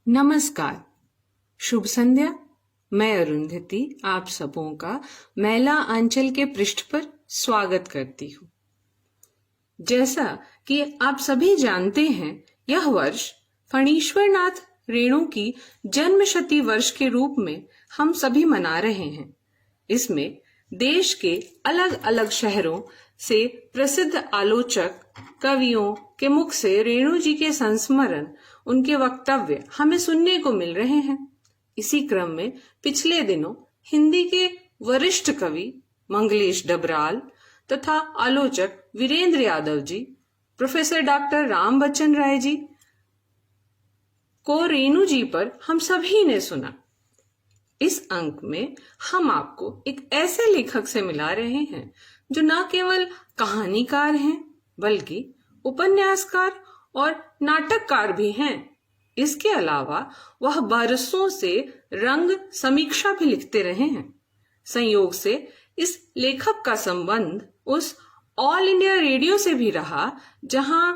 नमस्कार, शुभ संध्या। मैं अरुंधति आप सबों का महिला अंचल के पृष्ठ पर स्वागत करती हूँ। जैसा कि आप सभी जानते हैं, यह वर्ष फणीश्वरनाथ रेणु की जन्म शती वर्ष के रूप में हम सभी मना रहे हैं। इसमें देश के अलग अलग शहरों से प्रसिद्ध आलोचक कवियों के मुख से रेणु जी के संस्मरण, उनके वक्तव्य हमें सुनने को मिल रहे हैं। इसी क्रम में पिछले दिनों हिंदी के वरिष्ठ कवि मंगलेश डबराल तथा आलोचक वीरेंद्र यादव जी, प्रोफेसर डॉक्टर राम बच्चन राय जी को रेणु जी पर हम सभी ने सुना। इस अंक में हम आपको एक ऐसे लेखक से मिला रहे हैं जो न केवल कहानीकार हैं बल्कि उपन्यासकार और नाटककार भी हैं। इसके अलावा वह बरसों से रंग समीक्षा भी लिखते रहे हैं। संयोग से इस लेखक का संबंध उस ऑल इंडिया रेडियो से भी रहा जहां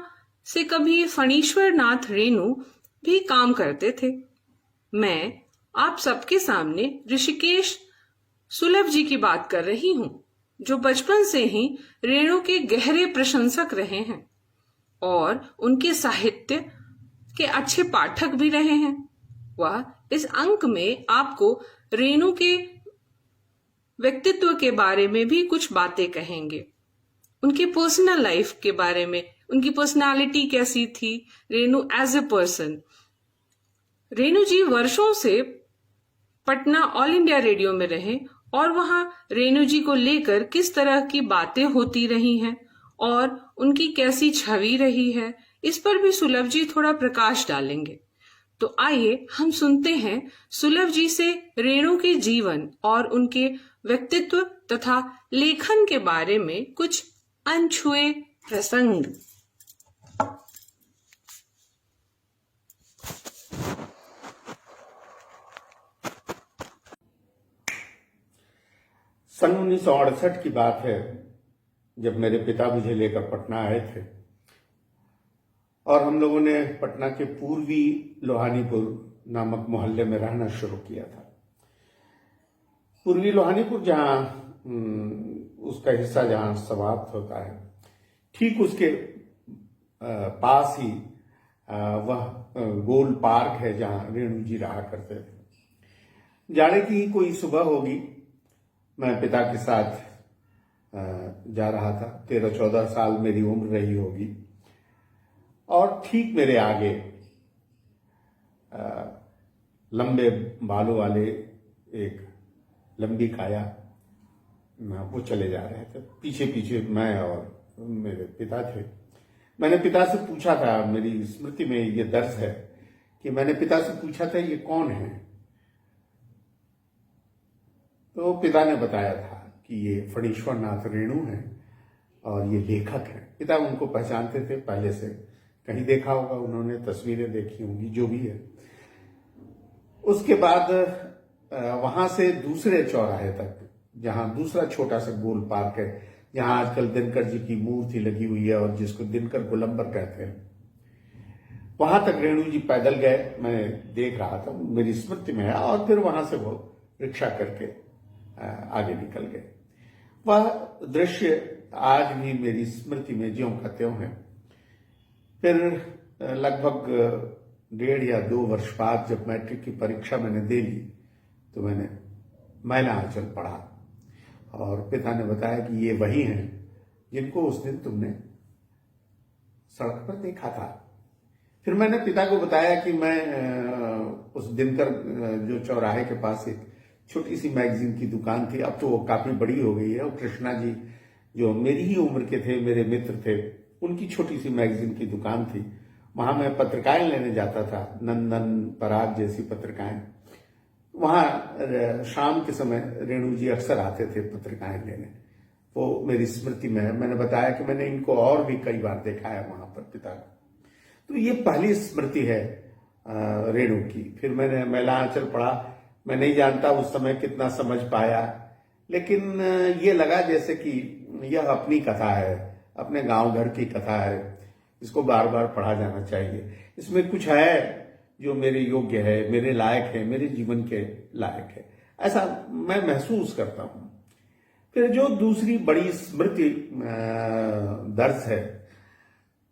से कभी फणीश्वरनाथ रेणु भी काम करते थे। मैं आप सबके सामने ऋषिकेश सुलभ जी की बात कर रही हूं, जो बचपन से ही रेणु के गहरे प्रशंसक रहे हैं और उनके साहित्य के अच्छे पाठक भी रहे हैं। वह इस अंक में आपको रेणु के व्यक्तित्व के बारे में भी कुछ बातें कहेंगे, उनकी पर्सनल लाइफ के बारे में, उनकी पर्सनालिटी कैसी थी, Renu as a person. Renu ji वर्षों से पटना ऑल इंडिया रेडियो में रहे और वहां रेणु जी को लेकर किस तरह की बातें होती रही हैं और उनकी कैसी छवि रही है, इस पर भी सुलभ जी थोड़ा प्रकाश डालेंगे। तो आइए हम सुनते हैं सुलभ जी से रेणु के जीवन और उनके व्यक्तित्व तथा लेखन के बारे में कुछ अनछुए प्रसंग। सन 1968 की बात है, जब मेरे पिता मुझे लेकर पटना आए थे और हम लोगों ने पटना के पूर्वी लोहानीपुर नामक मोहल्ले में रहना शुरू किया था। पूर्वी लोहानीपुर जहां उसका हिस्सा जहां समाप्त होता है, ठीक उसके पास ही वह गोल पार्क है जहां रेणु जी रहा करते थे। जाने की कोई सुबह होगी, मैं पिता के साथ जा रहा था। 13-14 साल मेरी उम्र रही होगी और ठीक मेरे आगे लंबे बालों वाले एक लंबी काया वो चले जा रहे थे। पीछे पीछे मैं और मेरे पिता थे। मैंने पिता से पूछा था, मेरी स्मृति में ये दर्ज है कि मैंने पिता से पूछा था ये कौन है। तो पिता ने बताया था कि ये फणीश्वरनाथ रेणु है और ये लेखक है। पिता उनको पहचानते थे पहले से, कहीं देखा होगा उन्होंने, तस्वीरें देखी होंगी, जो भी है। उसके बाद वहां से दूसरे चौराहे तक, जहां दूसरा छोटा सा गोल पार्क है, जहां आजकल दिनकर जी की मूर्ति लगी हुई है और जिसको दिनकर गोलंबर कहते हैं, वहां तक रेणु जी पैदल गए। मैं देख रहा था, मेरी स्मृति में है। और फिर वहां से वो रिक्शा करके आगे निकल गए। वह दृश्य आज भी मेरी स्मृति में ज्यों का त्यों है। फिर लगभग 1.5 या 2 वर्ष बाद जब मैट्रिक की परीक्षा मैंने दे ली, तो मैंने महिला आंचल पढ़ा और पिता ने बताया कि ये वही हैं जिनको उस दिन तुमने सड़क पर देखा था। फिर मैंने पिता को बताया कि मैं उस दिनकर जो चौराहे के पास एक छोटी सी मैगजीन की दुकान थी, अब तो वो काफी बड़ी हो गई है, और कृष्णा जी जो मेरी ही उम्र के थे, मेरे मित्र थे, उनकी छोटी सी मैगजीन की दुकान थी। वहां मैं पत्रिकाएं लेने जाता था, नंदन, पराग जैसी पत्रिकाएं। वहां शाम के समय रेणु जी अक्सर आते थे पत्रिकाएं लेने। वो मेरी स्मृति में है। मैंने बताया कि मैंने इनको और भी कई बार देखा है वहां पर, पिता को। तो ये पहली स्मृति है रेणु की। फिर मैंने महिला आंचल पढ़ा। मैं नहीं जानता उस समय कितना समझ पाया, लेकिन ये लगा जैसे कि यह अपनी कथा है, अपने गांव घर की कथा है, इसको बार बार पढ़ा जाना चाहिए। इसमें कुछ है जो मेरे योग्य है, मेरे लायक है, मेरे जीवन के लायक है, ऐसा मैं महसूस करता हूं। फिर जो दूसरी बड़ी स्मृति दर्ज है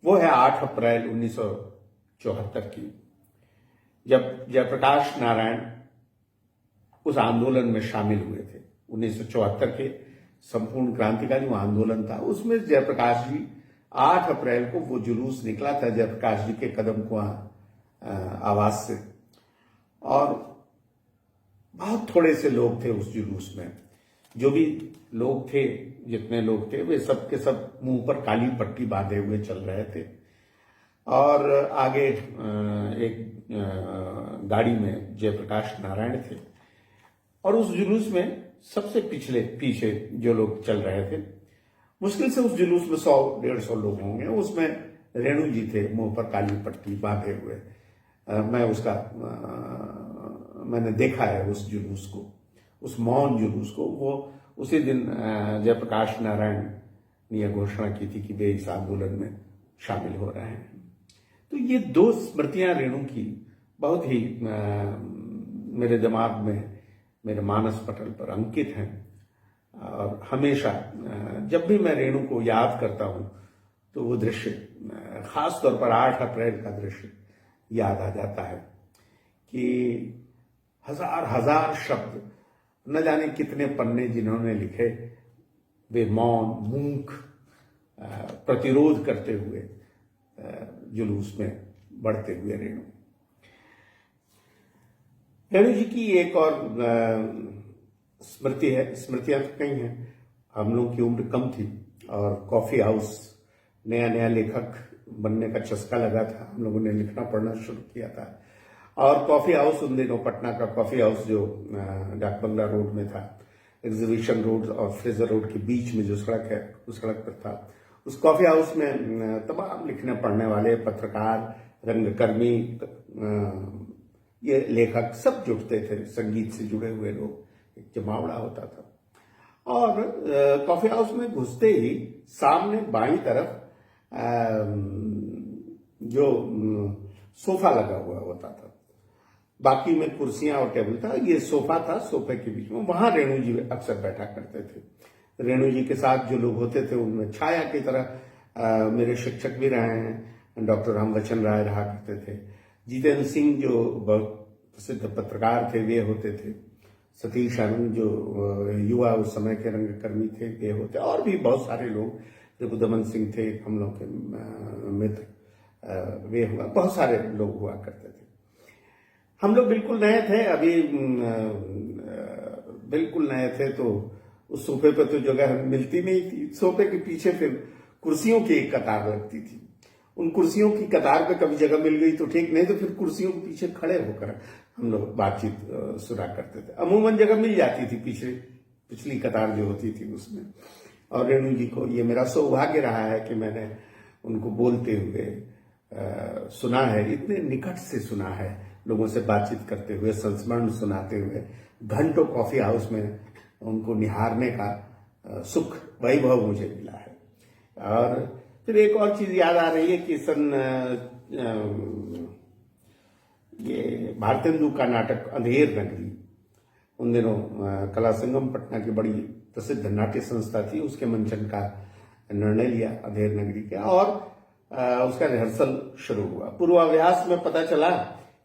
वो है 8 अप्रैल 1974 की, जब जयप्रकाश नारायण उस आंदोलन में शामिल हुए थे। 1974 के संपूर्ण क्रांतिकारी वो आंदोलन था, उसमें जयप्रकाश जी 8 अप्रैल को वो जुलूस निकला था जयप्रकाश जी के कदम को आवाज से, और बहुत थोड़े से लोग थे उस जुलूस में। जो भी लोग थे, जितने लोग थे, वे सब के सब मुंह पर काली पट्टी बांधे हुए चल रहे थे, और आगे एक गाड़ी में जयप्रकाश नारायण थे, और उस जुलूस में सबसे पीछे जो लोग चल रहे थे, मुश्किल से उस जुलूस में 100-150 लोग होंगे, उसमें रेणु जी थे मुंह पर काली पट्टी बांधे हुए। मैंने देखा है उस जुलूस को, उस मौन जुलूस को। वो उसी दिन जयप्रकाश नारायण ने यह घोषणा की थी कि वे इस आंदोलन में शामिल हो रहे हैं। तो ये दो स्मृतियां रेणु की बहुत ही मेरे दिमाग में, मेरे मानस पटल पर अंकित हैं, और हमेशा जब भी मैं रेणु को याद करता हूं तो वो दृश्य, खास तौर पर 8 अप्रैल का दृश्य याद आ जाता है कि हजार शब्द, न जाने कितने पन्ने जिन्होंने लिखे, वे मौन मूक प्रतिरोध करते हुए जुलूस में बढ़ते हुए रेणु जी की एक और स्मृति है। स्मृतियां तो कई हैं। हम लोग की उम्र कम थी और कॉफी हाउस, नया लेखक बनने का चस्का लगा था, हम लोगों ने लिखना पढ़ना शुरू किया था। और कॉफी हाउस उन दिनों, पटना का कॉफी हाउस जो डाक बंगला रोड में था, एग्जीबिशन रोड और फ्रेजर रोड के बीच में जो सड़क है, उस सड़क पर था। उस कॉफी हाउस में तमाम लिखने पढ़ने वाले पत्रकार, रंगकर्मी, ये लेखक सब जुटते थे, संगीत से जुड़े हुए लोग, एक जमावड़ा होता था। और कॉफी हाउस में घुसते ही सामने बाईं तरफ जो सोफा लगा हुआ होता था, बाकी में कुर्सियां और टेबल था, ये सोफा था, सोफे के बीच में वहां रेणु जी अक्सर बैठा करते थे। रेणु जी के साथ जो लोग होते थे उनमें छाया की तरह मेरे शिक्षक भी रहे हैं, डॉक्टर रामवचन राय रहा करते थे, जितेंद्र सिंह जो प्रसिद्ध पत्रकार थे वे होते थे, सतीश आनंद जो युवा उस समय के रंगकर्मी थे वे होते, और भी बहुत सारे लोग, रिपुदमन सिंह थे हम लोग के मित्र, वे हुआ, बहुत सारे लोग हुआ करते थे। हम लोग बिल्कुल नए थे, अभी बिल्कुल नए थे, तो उस सोफे पर तो जगह मिलती नहीं थी। सोफे के पीछे फिर कुर्सियों की एक कतार लगती थी, उन कुर्सियों की कतार पे कभी जगह मिल गई तो ठीक, नहीं तो फिर कुर्सियों के पीछे खड़े होकर हम लोग बातचीत सुना करते थे। अमूमन जगह मिल जाती थी पिछली कतार जो होती थी उसमें। और रेणु जी को ये मेरा सौभाग्य रहा है कि मैंने उनको बोलते हुए सुना है, इतने निकट से सुना है, लोगों से बातचीत करते हुए, संस्मरण सुनाते हुए, घंटों कॉफी हाउस में उनको निहारने का सुख, वैभव मुझे मिला है। और फिर एक और चीज याद आ रही है कि ये भारतेंदु का नाटक अंधेर नगरी, उन दिनों कला संगम पटना की बड़ी प्रसिद्ध नाट्य संस्था थी, उसके मंचन का निर्णय लिया अंधेर नगरी के, और उसका रिहर्सल शुरू हुआ। पूर्वाभ्यास में पता चला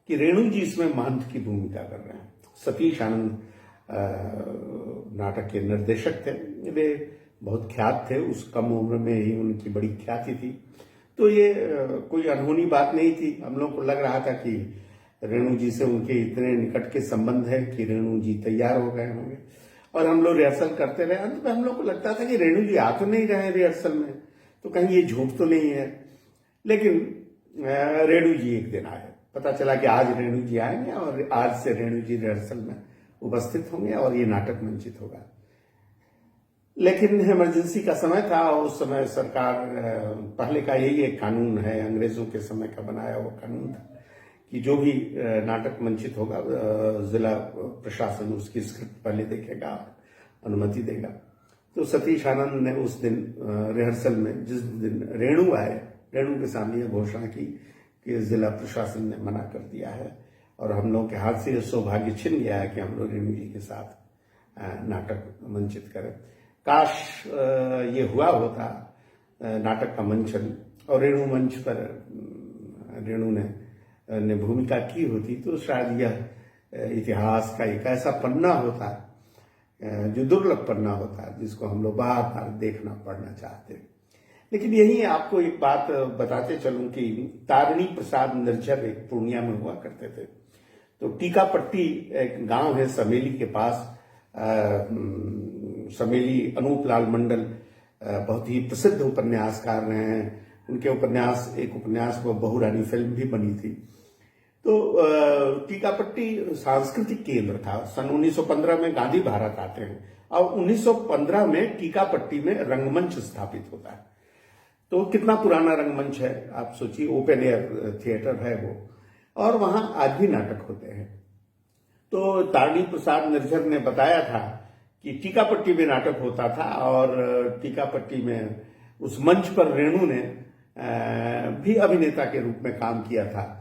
कि रेणु जी इसमें महंत की भूमिका कर रहे हैं। सतीश आनंद नाटक के निर्देशक थे, वे बहुत ख्यात थे, उस कम उम्र में ही उनकी बड़ी ख्याति थी। तो ये कोई अनहोनी बात नहीं थी। हम लोग को लग रहा था कि रेणु जी से उनके इतने निकट के संबंध है कि रेणु जी तैयार हो गए होंगे, और हम लोग रिहर्सल करते रहे। अंत में हम लोग को लगता था कि रेणु जी आ तो नहीं रहे हैं रिहर्सल में, तो कहीं ये झूठ तो नहीं है। लेकिन रेणु जी एक दिन आए, पता चला कि आज रेणु जी आएंगे और आज से रेणु जी रिहर्सल में उपस्थित होंगे और ये नाटक मंचित होगा। लेकिन इमरजेंसी का समय था, और उस समय सरकार, पहले का यही एक कानून है, अंग्रेजों के समय का बनाया हुआ कानून था कि जो भी नाटक मंचित होगा जिला प्रशासन उसकी स्क्रिप्ट पहले देखेगा, अनुमति देगा। तो सतीश आनंद ने उस दिन रिहर्सल में, जिस दिन रेणु आए, रेणु के सामने यह घोषणा की कि जिला प्रशासन ने मना कर दिया है और हम लोगों के हाथ से यह सौभाग्य छिन गया है कि हम लोग रेणु जी के साथ नाटक मंचित करें। काश ये हुआ होता नाटक का मंचन और रेणु मंच पर रेणु ने भूमिका की होती, तो शायद यह इतिहास का एक ऐसा पन्ना होता जो दुर्लभ पन्ना होता, जिसको हम लोग बार बार देखना पढ़ना चाहते। लेकिन यही आपको एक बात बताते चलूं कि तारिणी प्रसाद निर्झर एक पूर्णिया में हुआ करते थे। तो टीकापट्टी एक गांव है समेली के पास, समेली अनूपलाल मंडल बहुत ही प्रसिद्ध उपन्यासकार रहे हैं। उनके उपन्यास, एक उपन्यास वो बहुरानी फिल्म भी बनी थी। तो टीकापट्टी सांस्कृतिक केंद्र था। सन 1915 में गांधी भारत आते हैं और 1915 में टीकापट्टी में रंगमंच स्थापित होता है। तो कितना पुराना रंगमंच है आप सोचिए, ओपन एयर थिएटर है वो, और वहां आज भी नाटक होते हैं। तो तारिणी प्रसाद निर्झर ने बताया था कि टीकापट्टी में नाटक होता था और टीकापट्टी में उस मंच पर रेणु ने भी अभिनेता के रूप में काम किया था।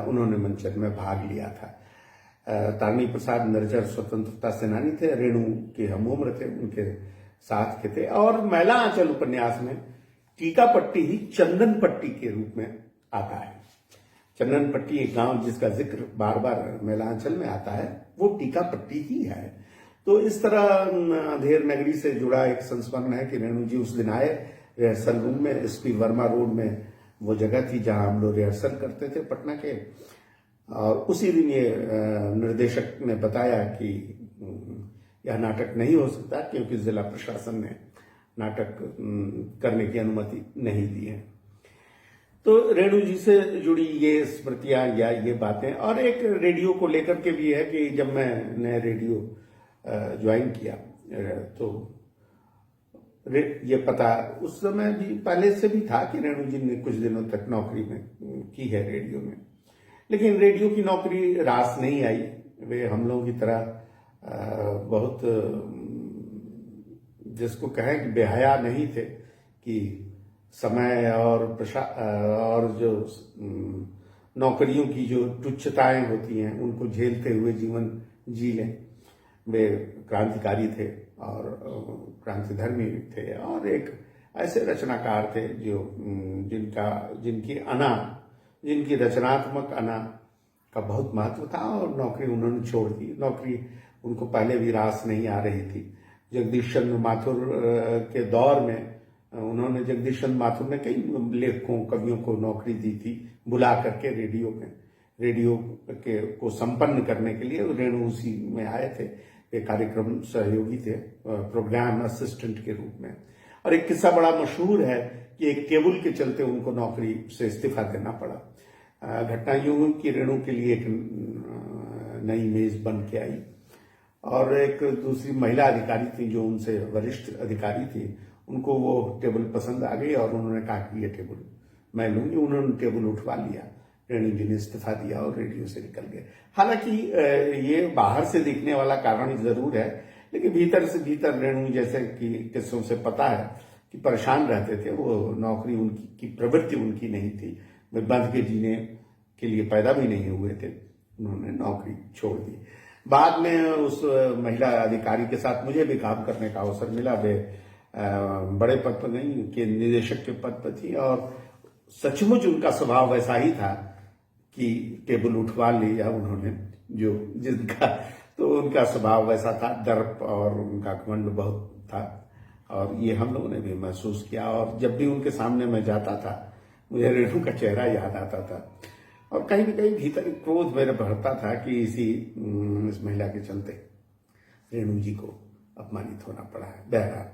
उन्होंने मंचन में भाग लिया था। तारिणी प्रसाद निर्झर स्वतंत्रता सेनानी थे, रेणु के हम उम्र थे, उनके साथ के थे। और मैला आंचल उपन्यास में टीकापट्टी ही चंदनपट्टी के रूप में आता है। चंदनपट्टी एक गांव जिसका जिक्र बार बार मैलांचल में आता है, वो टीकापट्टी ही है। तो इस तरह अधेर नगरी से जुड़ा एक संस्मरण है कि रेणु जी उस दिन आए रिहर्सल रूम में, एसपी वर्मा रोड में वो जगह थी जहां हम लोग रिहर्सल करते थे पटना के। और उसी दिन ये निर्देशक ने बताया कि यह नाटक नहीं हो सकता क्योंकि जिला प्रशासन ने नाटक करने की अनुमति नहीं दी है। तो रेणु जी से जुड़ी ये स्मृतियां या ये बातें, और एक रेडियो को लेकर के भी है कि जब मैंने रेडियो ज्वाइन किया तो ये पता उस समय भी पहले से भी था कि रेणु जी ने कुछ दिनों तक नौकरी में की है रेडियो में, लेकिन रेडियो की नौकरी रास नहीं आई। वे हम लोगों की तरह बहुत, जिसको कहें कि बेहया नहीं थे कि समय और जो नौकरियों की जो तुच्छताएं होती हैं उनको झेलते हुए जीवन जी लें। वे क्रांतिकारी थे और क्रांतिधर्मी थे और एक ऐसे रचनाकार थे जो जिनकी रचनात्मक अना का बहुत महत्व था। और नौकरी उन्होंने छोड़ दी। नौकरी उनको पहले भी रास नहीं आ रही थी। जगदीश चंद्र माथुर के दौर में उन्होंने, जगदीश चंद्र माथुर ने कई लेखकों कवियों को नौकरी दी थी बुला करके रेडियो में, रेडियो के को संपन्न करने के लिए। रेणु उसी में आए थे, वे कार्यक्रम सहयोगी थे, प्रोग्राम असिस्टेंट के रूप में। और एक किस्सा बड़ा मशहूर है कि एक केबल के चलते उनको नौकरी से इस्तीफा देना पड़ा। घटना यूं हुई कि रेणु के लिए एक नई मेज बन के आई और एक दूसरी महिला अधिकारी थी जो उनसे वरिष्ठ अधिकारी थी, उनको वो टेबल पसंद आ गई और उन्होंने कहा कि ये टेबल मैं लूंगी। उन्होंने टेबल उठवा लिया, रेणु जी ने इस्तीफा दिया और रेडियो से निकल गए। हालांकि ये बाहर से दिखने वाला कारण जरूर है, लेकिन भीतर से भीतर रेणु जैसे कि किस्सों से पता है कि परेशान रहते थे। वो नौकरी उनकी की प्रवृत्ति उनकी नहीं थी, वे बंध के जीने के लिए पैदा भी नहीं हुए थे, उन्होंने नौकरी छोड़ दी। बाद में उस महिला अधिकारी के साथ मुझे भी काम करने का अवसर मिला। वे बड़े पद पर नहीं कि निदेशक के पद पर थी और सचमुच उनका स्वभाव वैसा ही था कि टेबल उठवा लिया उन्होंने, तो उनका स्वभाव वैसा था, दर्प और उनका घमंड बहुत था। और ये हम लोगों ने भी महसूस किया। और जब भी उनके सामने मैं जाता था मुझे रेणु का चेहरा याद आता था और कहीं न कहीं भीतर क्रोध मेरे बढ़ता था कि इस महिला के चलते रेणु जी को अपमानित होना पड़ा है। बहरहाल,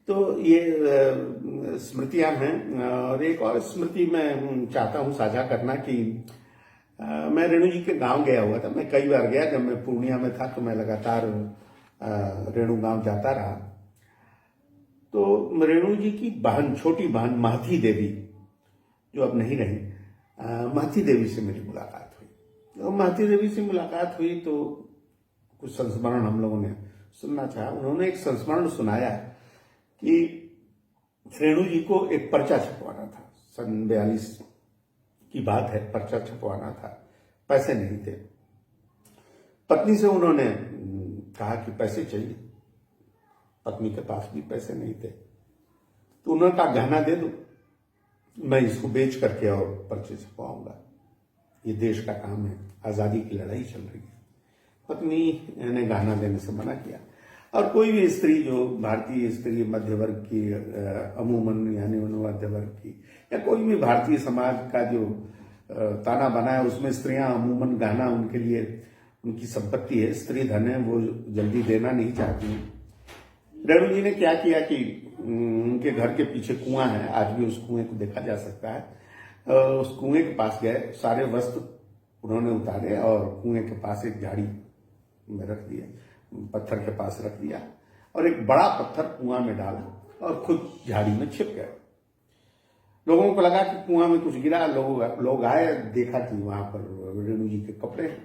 तो ये स्मृतियां हैं। और एक और स्मृति मैं चाहता हूं साझा करना कि मैं रेणु जी के गांव गया हुआ था। मैं कई बार गया, जब मैं पूर्णिया में था तो मैं लगातार रेणु गांव जाता रहा। तो रेणु जी की बहन, छोटी बहन महथी देवी, जो अब नहीं रही, महथी देवी से मेरी मुलाकात हुई। तो महथी देवी से मुलाकात हुई तो कुछ संस्मरण हम लोगों ने सुनना चाहा। उन्होंने एक संस्मरण सुनाया कि रेणु जी को एक पर्चा छपवाना था, सन 42 की बात है, पर्चा छपवाना था, पैसे नहीं थे। पत्नी से उन्होंने कहा कि पैसे चाहिए, पत्नी के पास भी पैसे नहीं थे, तो उन्होंने कहा गहना दे दो, मैं इसको बेच करके और पर्चे छपवाऊंगा, ये देश का काम है, आजादी की लड़ाई चल रही है। पत्नी ने गहना देने से मना किया। और कोई भी स्त्री जो भारतीय स्त्री मध्य वर्ग की, अमूमन यानी मध्य वर्ग की, या कोई भी भारतीय समाज का जो ताना बना है, उसमें स्त्रियां अमूमन गहना उनके लिए उनकी संपत्ति है, स्त्री धन है, वो जल्दी देना नहीं चाहती। रेणु जी ने क्या किया कि उनके घर के पीछे कुआं है, आज भी उस कुएं को देखा जा सकता है। उस कुएं के पास गए, सारे वस्त्र उन्होंने उतारे और कुएं के पास एक झाड़ी में रख दिए, पत्थर के पास रख दिया, और एक बड़ा पत्थर कुआं में डाला और खुद झाड़ी में छिप गए। लोगों को लगा कि कुआं में कुछ गिरा, लोग आए, देखा कि वहां पर रेणु जी के कपड़े हैं।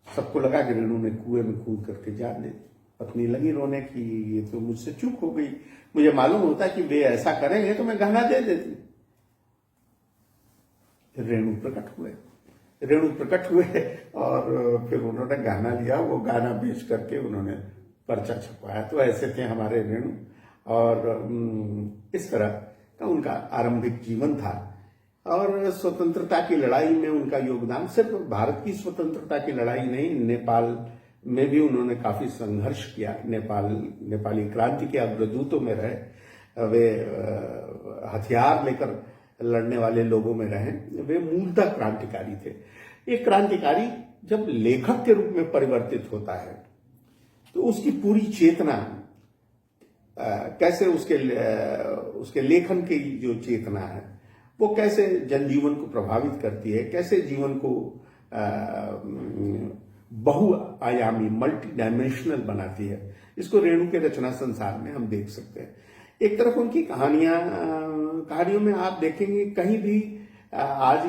सबको लगा कि रेणु ने कुएं में कूद करके जान दे दी। पत्नी लगी रोने की, ये तो मुझसे चूक हो गई, मुझे मालूम होता कि वे ऐसा करेंगे तो मैं गहना दे देती। रेणु प्रकट हुए और फिर उन्होंने गहना लिया, वो गहना बेच करके उन्होंने पर्चा छपवाया। तो ऐसे थे हमारे रेणु, और इस तरह का उनका आरंभिक जीवन था। और स्वतंत्रता की लड़ाई में उनका योगदान सिर्फ भारत की स्वतंत्रता की लड़ाई नहीं, नेपाल में भी उन्होंने काफी संघर्ष किया। नेपाली क्रांति के अग्रदूतों में रहे, वे हथियार लेकर लड़ने वाले लोगों में रहे, वे मूलतः क्रांतिकारी थे। एक क्रांतिकारी जब लेखक के रूप में परिवर्तित होता है तो उसकी पूरी चेतना कैसे, उसके लेखन की जो चेतना है वो कैसे जनजीवन को प्रभावित करती है, कैसे जीवन को बहुआयामी, मल्टी डायमेंशनल बनाती है, इसको रेणु के रचना संसार में हम देख सकते हैं। एक तरफ उनकी कहानियों में आप देखेंगे कहीं भी आज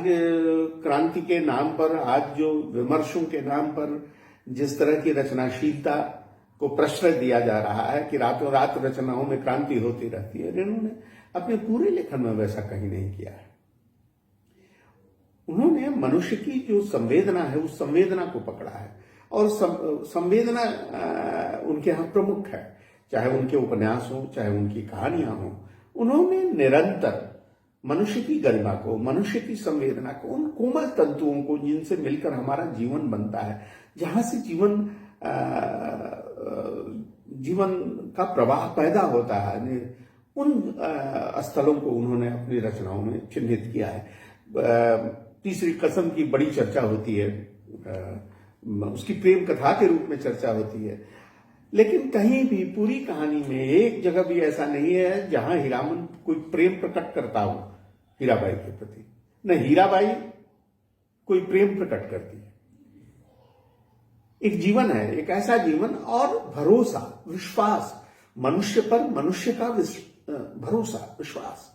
क्रांति के नाम पर, आज जो विमर्शों के नाम पर जिस तरह की रचनाशीलता को प्रश्रय दिया जा रहा है कि रातों रात रचनाओं में क्रांति होती रहती है, रेणु ने अपने पूरे लेखन में वैसा कहीं नहीं किया है। उन्होंने मनुष्य की जो संवेदना है उस संवेदना को पकड़ा है, और संवेदना उनके यहाँ प्रमुख है, चाहे उनके उपन्यास हो, चाहे उनकी कहानियां हो। उन्होंने निरंतर मनुष्य की गरिमा को, मनुष्य की संवेदना को, उन कोमल तंतुओं को जिनसे मिलकर हमारा जीवन बनता है, जहां से जीवन का प्रवाह पैदा होता है, उन स्थलों को उन्होंने अपनी रचनाओं में चिन्हित किया है। तीसरी कसम की बड़ी चर्चा होती है, उसकी प्रेम कथा के रूप में चर्चा होती है, लेकिन कहीं भी पूरी कहानी में एक जगह भी ऐसा नहीं है जहां हीरामन कोई प्रेम प्रकट करता हो हीराबाई के प्रति। न हीराबाई कोई प्रेम प्रकट करती है। एक जीवन है, एक ऐसा जीवन, और भरोसा, विश्वास, मनुष्य पर मनुष्य का भरोसा, विश्वास,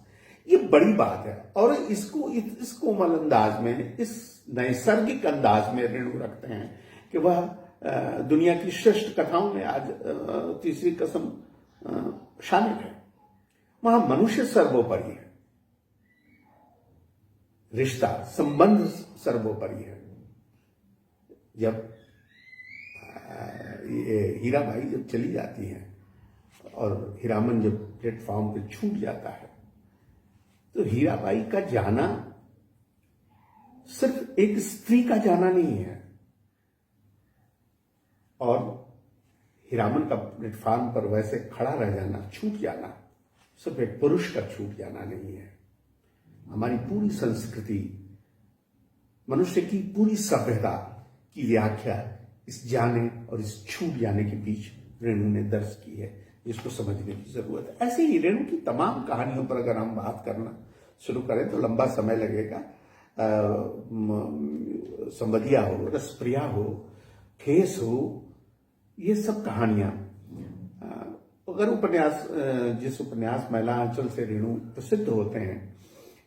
ये बड़ी बात है। और इसको इस कोमल अंदाज में, इस नैसर्गिक अंदाज में रेणु रखते हैं कि वह दुनिया की श्रेष्ठ कथाओं में आज तीसरी कसम शामिल है। वहां मनुष्य सर्वोपरि है, रिश्ता, संबंध सर्वोपरि है। जब हीराबाई जब चली जाती हैं और हीरामन जब प्लेटफॉर्म पे छूट जाता है, तो हीराबाई का जाना सिर्फ एक स्त्री का जाना नहीं है, और हीरामन का प्लेटफॉर्म पर वैसे खड़ा रह जाना, छूट जाना, सिर्फ एक पुरुष का छूट जाना नहीं है। हमारी पूरी संस्कृति, मनुष्य की पूरी सभ्यता की व्याख्या इस जाने और इस छूट जाने के बीच रेणु ने दर्ज की है, जिसको समझने की जरूरत है। ऐसे ही रेणु की तमाम कहानियों पर अगर हम बात करना शुरू करें तो लंबा समय लगेगा। संवदिया हो, रसप्रिया हो, ठेस हो, ये सब कहानियां, अगर उपन्यास, जिस उपन्यास महिला आंचल से रेणु प्रसिद्ध होते हैं,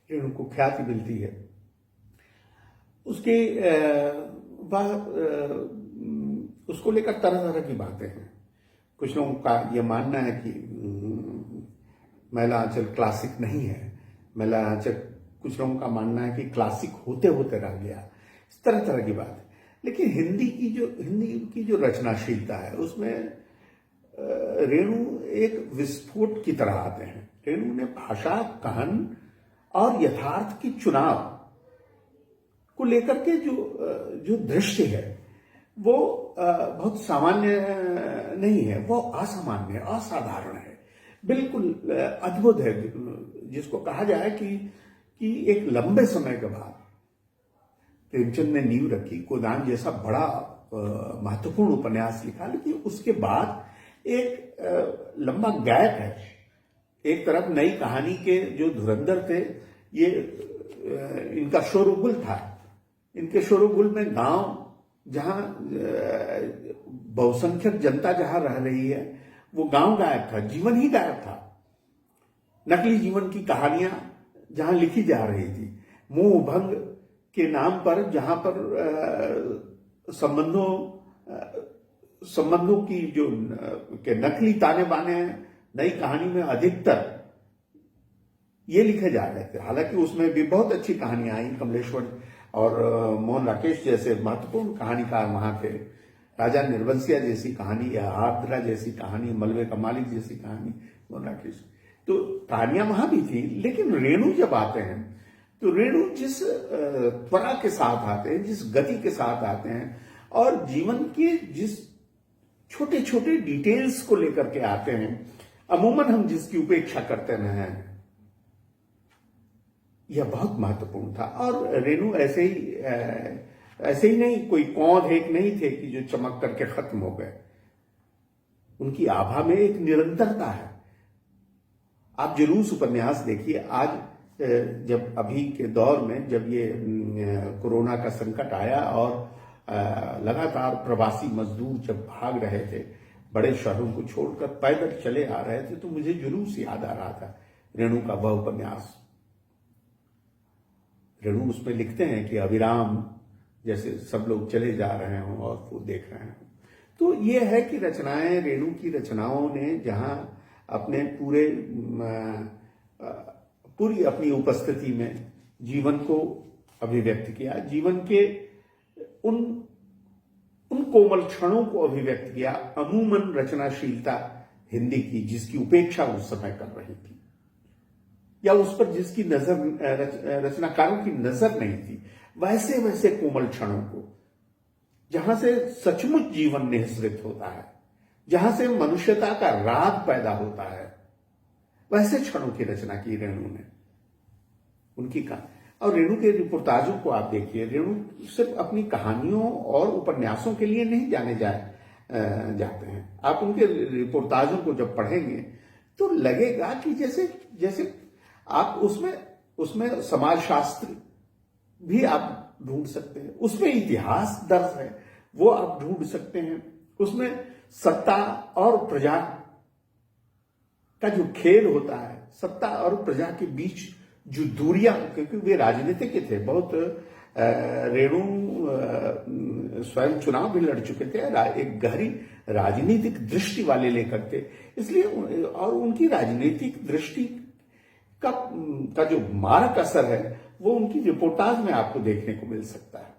रेणु को ख्याति मिलती है, उसके बाद उसको लेकर तरह तरह की बातें हैं। कुछ लोगों का ये मानना है कि मैला आंचल क्लासिक नहीं है। मैला आंचल कुछ लोगों का मानना है कि क्लासिक होते होते रह गया। इस तरह तरह की बात है। लेकिन हिंदी की जो रचनाशीलता है उसमें रेणु एक विस्फोट की तरह आते हैं। रेणु ने भाषा, कहन और यथार्थ की चुनाव को लेकर के जो दृश्य है वो बहुत सामान्य नहीं है, वो असामान्य है, असाधारण है, बिल्कुल अद्भुत है। जिसको कहा जाए कि एक लंबे समय के बाद प्रेमचंद ने नींव रखी, गोदान जैसा बड़ा महत्वपूर्ण उपन्यास लिखा, लेकिन उसके बाद एक लंबा गैप है। एक तरफ नई कहानी के जो धुरंधर थे, ये इनका शोरगुल था। इनके शोरगुल में गांव जहां बहुसंख्यक जनता जहां रह रही है वो गांव गायब था, जीवन ही गायब था। नकली जीवन की कहानियां जहां लिखी जा रही थी, मोह भंग के नाम पर जहां पर संबंधों की जो के नकली ताने बाने हैं, नई कहानी में अधिकतर ये लिखे जा रहे थे। हालांकि उसमें भी बहुत अच्छी कहानियां आई। कमलेश्वर और मोहन राकेश जैसे महत्वपूर्ण कहानीकार वहां थे। राजा निर्बंसिया जैसी कहानी या आर्द्रा जैसी कहानी, मलबे का मालिक जैसी कहानी, मोहन राकेश, तो कहानियां वहां भी थी। लेकिन रेणु जब आते हैं तो रेणु जिस त्वरा के साथ आते हैं, जिस गति के साथ आते हैं और जीवन के जिस छोटे छोटे डिटेल्स को लेकर के आते हैं, अमूमन हम जिसकी उपेक्षा करते हैं, यह बहुत महत्वपूर्ण था। और रेणु ऐसे ही नहीं, कोई कौंध एक नहीं थे कि जो चमक करके खत्म हो गए। उनकी आभा में एक निरंतरता है। आप जुलूस उपन्यास देखिए। आज जब अभी के दौर में जब ये कोरोना का संकट आया और लगातार प्रवासी मजदूर जब भाग रहे थे, बड़े शहरों को छोड़कर पैदल चले आ रहे थे, तो मुझे जुलूस याद आ रहा था, रेणु का वह उपन्यास। रेणु उसमें लिखते हैं कि अविराम जैसे सब लोग चले जा रहे हों और वो देख रहे हों। तो ये है कि रचनाएं, रेणु की रचनाओं ने जहां अपने पूरी अपनी उपस्थिति में जीवन को अभिव्यक्त किया, जीवन के उन कोमल क्षणों को अभिव्यक्त किया। अमूमन रचनाशीलता हिंदी की जिसकी उपेक्षा उस समय कर रही थी, या उस पर जिसकी नजर रचनाकारों की नजर नहीं थी, वैसे वैसे कोमल क्षणों को, जहां से सचमुच जीवन निःसृत होता है, जहां से मनुष्यता का राग पैदा होता है, वैसे क्षणों की रचना की रेणु ने। उनकी और रेणु के रिपोर्टाजों को आप देखिए। रेणु सिर्फ अपनी कहानियों और उपन्यासों के लिए नहीं जाने जाते हैं। आप उनके रिपोर्टाजों को जब पढ़ेंगे तो लगेगा कि जैसे आप उसमें समाजशास्त्र भी आप ढूंढ सकते हैं, उसमें इतिहास दर्ज है वो आप ढूंढ सकते हैं, उसमें सत्ता और प्रजा का जो खेल होता है, सत्ता और प्रजा के बीच जो दूरियां, क्योंकि वे राजनीतिक थे बहुत। रेणु स्वयं चुनाव भी लड़ चुके थे, एक गहरी राजनीतिक दृष्टि वाले लेखक थे, इसलिए और उनकी राजनीतिक दृष्टि का जो मारक असर है वो उनकी रिपोर्टाज में आपको देखने को मिल सकता है।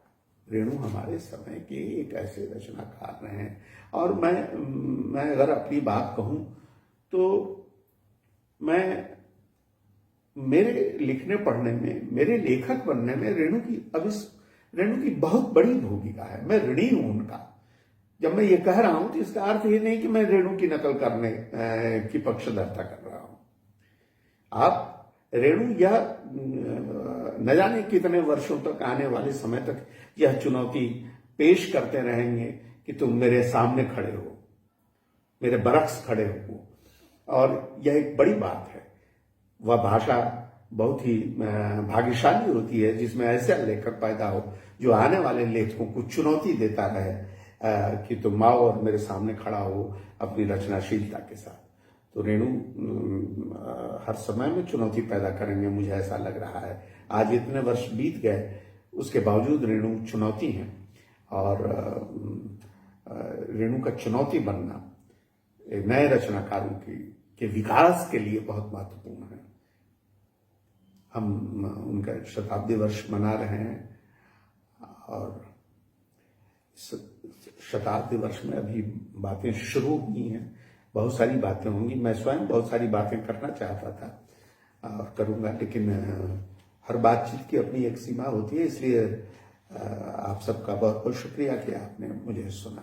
रेणु हमारे समय के एक ऐसे रचनाकार रहे हैं। और मैं अगर अपनी बात कहूं तो मेरे लिखने पढ़ने में, मेरे लेखक बनने में रेणु की बहुत बड़ी भूमिका है। मैं ऋणी हूं उनका। जब मैं ये कह रहा हूं तो इसका अर्थ ये नहीं कि मैं रेणु की नकल करने की पक्षधरता कर रहा हूं। आप रेणु यह न जाने कितने वर्षों तक, आने वाले समय तक यह चुनौती पेश करते रहेंगे कि तुम मेरे सामने खड़े हो, मेरे बरक्स खड़े हो। और यह एक बड़ी बात है। वह भाषा बहुत ही भाग्यशाली होती है जिसमें ऐसा लेखक पैदा हो जो आने वाले लेखकों को चुनौती देता रहे कि तुम आओ और मेरे सामने खड़ा हो अपनी रचनाशीलता के साथ। तो रेणु हर समय में चुनौती पैदा करेंगे, मुझे ऐसा लग रहा है। आज इतने वर्ष बीत गए, उसके बावजूद रेणु चुनौती हैं। और रेणु का चुनौती बनना नए रचनाकारों के विकास के लिए बहुत महत्वपूर्ण है। हम उनका शताब्दी वर्ष मना रहे हैं और शताब्दी वर्ष में अभी बातें शुरू हुई हैं, बहुत सारी बातें होंगी। मैं स्वयं बहुत सारी बातें करना चाहता था और करूंगा, लेकिन हर बातचीत की अपनी एक सीमा होती है। इसलिए आप सबका बहुत बहुत शुक्रिया कि आपने मुझे सुना।